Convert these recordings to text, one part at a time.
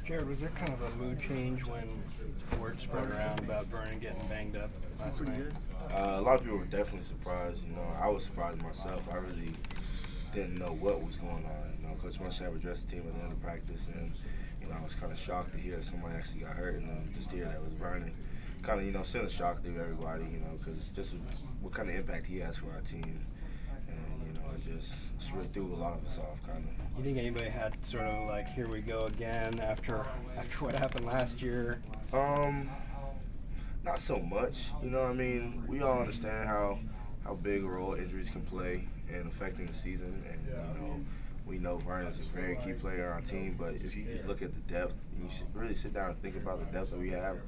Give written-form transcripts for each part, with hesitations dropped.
Jarrad, was there kind of a mood change when word spread around about Vernon getting banged up last night? A lot of people were definitely surprised. I was surprised myself. I really didn't know what was going on. Coach Muschamp addressed the team at the end of practice, and I was kind of shocked to hear that somebody actually got hurt, and then just to hear that it was Vernon. Kind of, sent a shock through everybody, because just what kind of impact he has for our team, and it just really threw a lot of us off, kind of. You think anybody had sort of like, here we go again after what happened last year? Um, Not so much. We all understand how big a role injuries can play in affecting the season, and we know Vernon's a very key player on our team. But if you just look at the depth, and you should really sit down and think about the depth that we have.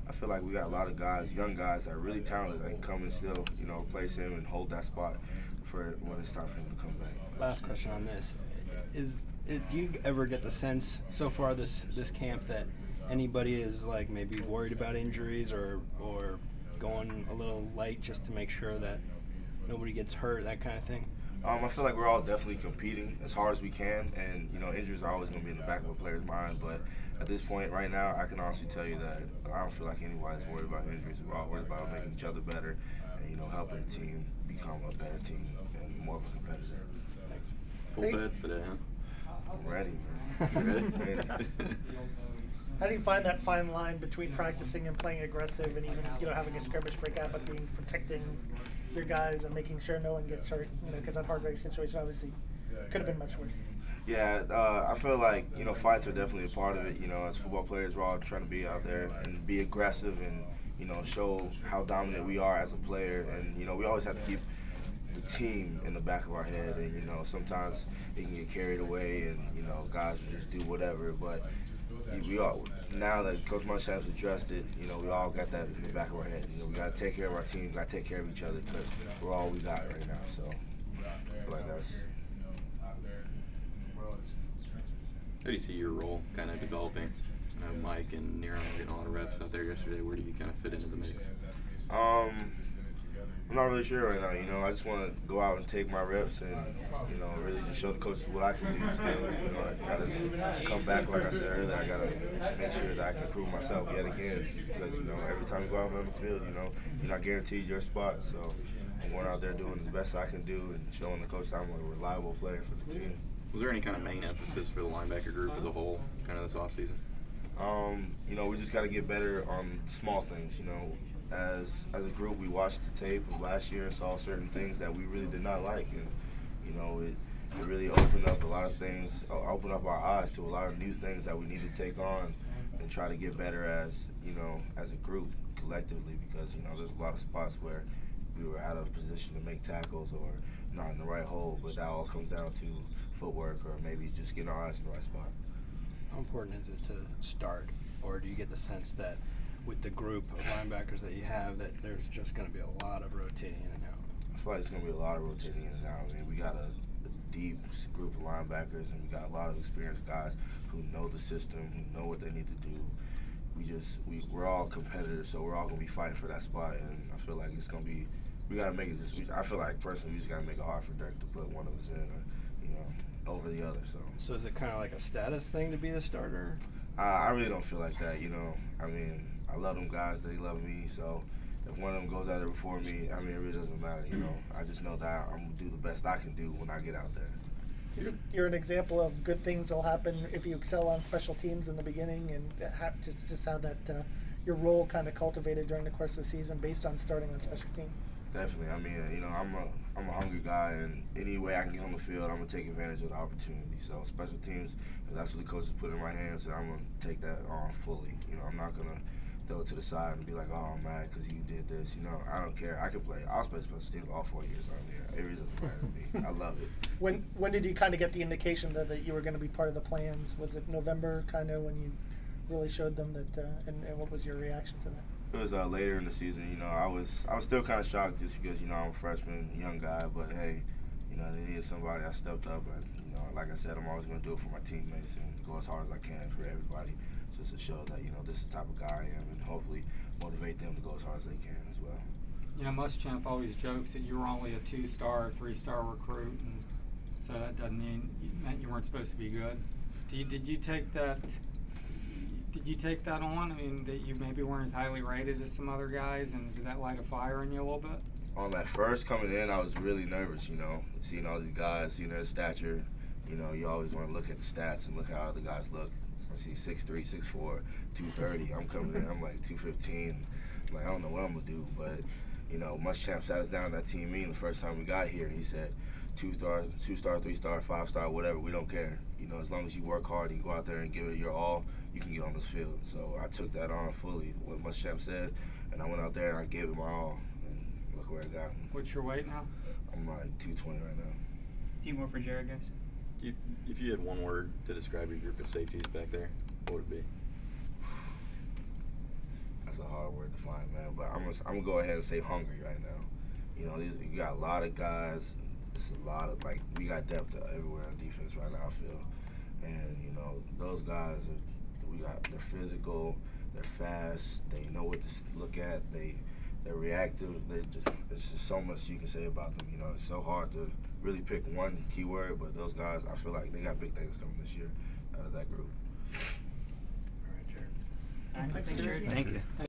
I feel like we got a lot of guys, young guys that are really talented that can come and still, replace him and hold that spot for when it's time for him to come back. Last question on this: do you ever get the sense so far this camp that anybody is like maybe worried about injuries or going a little light just to make sure that nobody gets hurt, that kind of thing? I feel like we're all definitely competing as hard as we can, and injuries are always going to be in the back of a player's mind. But at this point, right now, I can honestly tell you that I don't feel like anybody's worried about injuries. We're all worried about making each other better, and helping the team become a better team and more of a competitor. Thanks. Full beds today, huh? I'm ready, You man. ready? How do you find that fine line between practicing and playing aggressive, and even having a scrimmage break out, but being protecting your guys and making sure no one gets hurt? Because that heartbreak situation obviously could have been much worse. Yeah, I feel like fights are definitely a part of it. As football players, we're all trying to be out there and be aggressive and show how dominant we are as a player. And we always have to keep the team in the back of our head. And sometimes it can get carried away, and guys will just do whatever. But we all, now that Coach Muschamp's addressed it, we all got that in the back of our head. We got to take care of our team, got to take care of each other because we're all we got right now. So I feel like that's. How do you see your role kind of developing? Mike and Nero were getting a lot of reps out there yesterday. Where do you kind of fit into the mix? I'm not really sure right now. I just want to go out and take my reps and, really just show the coaches what I can do still. I got to come back, like I said earlier. I got to make sure that I can prove myself yet again because, every time you go out on the field, you're not guaranteed your spot. So I'm going out there doing the best I can do and showing the coach I'm a reliable player for the team. Was there any kind of main emphasis for the linebacker group as a whole, kind of this offseason? We just got to get better on small things. As a group, we watched the tape of last year and saw certain things that we really did not like, and it really opened up a lot of things, opened up our eyes to a lot of new things that we need to take on and try to get better as as a group collectively, because there's a lot of spots where we were out of position to make tackles or not in the right hole, but that all comes down to footwork or maybe just getting our eyes in the right spot. How important is it to start, or do you get the sense that with the group of linebackers that you have that there's just going to be a lot of rotating in and out? I feel like it's going to be a lot of rotating in and out. We got a deep group of linebackers, and we got a lot of experienced guys who know the system, who know what they need to do. We're all competitors, so we're all going to be fighting for that spot, and I feel like it's going to be, we got to make it I feel like personally we just got to make it hard for Dirk to put one of us in, over the other. So is it kind of like a status thing to be the starter? I really don't feel like that, I love them guys, they love me, so if one of them goes out there before me, it really doesn't matter, I just know that I'm going to do the best I can do when I get out there. You're an example of good things will happen if you excel on special teams in the beginning, and just how that your role kind of cultivated during the course of the season based on starting on special teams. Definitely. I'm a hungry guy, and any way I can get on the field, I'm gonna take advantage of the opportunity. So special teams, if that's what the coaches put in my hands, and I'm gonna take that on fully. I'm not gonna throw it to the side and be like, oh, I'm mad because you did this. I don't care. I can play. I'll play special teams all 4 years on there. It really doesn't matter to me. I love it. When did you kind of get the indication that you were going to be part of the plans? Was it November kind of when you really showed them that? And what was your reaction to that? It was later in the season. I was still kind of shocked just because I'm a freshman, young guy. But hey, they needed somebody. I stepped up, and like I said, I'm always going to do it for my teammates and go as hard as I can for everybody, just to show that this is the type of guy I am, and hopefully motivate them to go as hard as they can as well. Muschamp always jokes that you were only a 2-star, 3-star recruit, and so that doesn't mean you weren't supposed to be good. Did you take that? Did you take that on? I mean, that you maybe weren't as highly rated as some other guys, and did that light a fire in you a little bit? At first coming in, I was really nervous, seeing all these guys, seeing their stature. You always want to look at the stats and look how other guys look. So I see 6'3", 6'4", 230. I'm coming in, I'm like 215. I'm like, I don't know what I'm going to do. But, Muschamp sat us down at that team meeting the first time we got here. He said, 2-star, 3-star, 5-star, whatever, we don't care. As long as you work hard and you go out there and give it your all, you can get on this field. So I took that on fully, what Muschamp said, and I went out there and I gave it my all. And look where it got me. What's your weight now? I'm like 220 right now. Few more for Jarrad, guys. If you had one word to describe your group of safeties back there, what would it be? That's a hard word to find, man. But I'm gonna go ahead and say hungry right now. You got a lot of guys. It's a lot of we got depth everywhere on defense right now, I feel. And those guys they're physical, they're fast, they know what to look at, they're reactive. It's just so much you can say about them. It's so hard to really pick one key word, but those guys, I feel like they got big things coming this year out of that group. All right, Jarrad. All right, thanks, Jarrad. Thank you.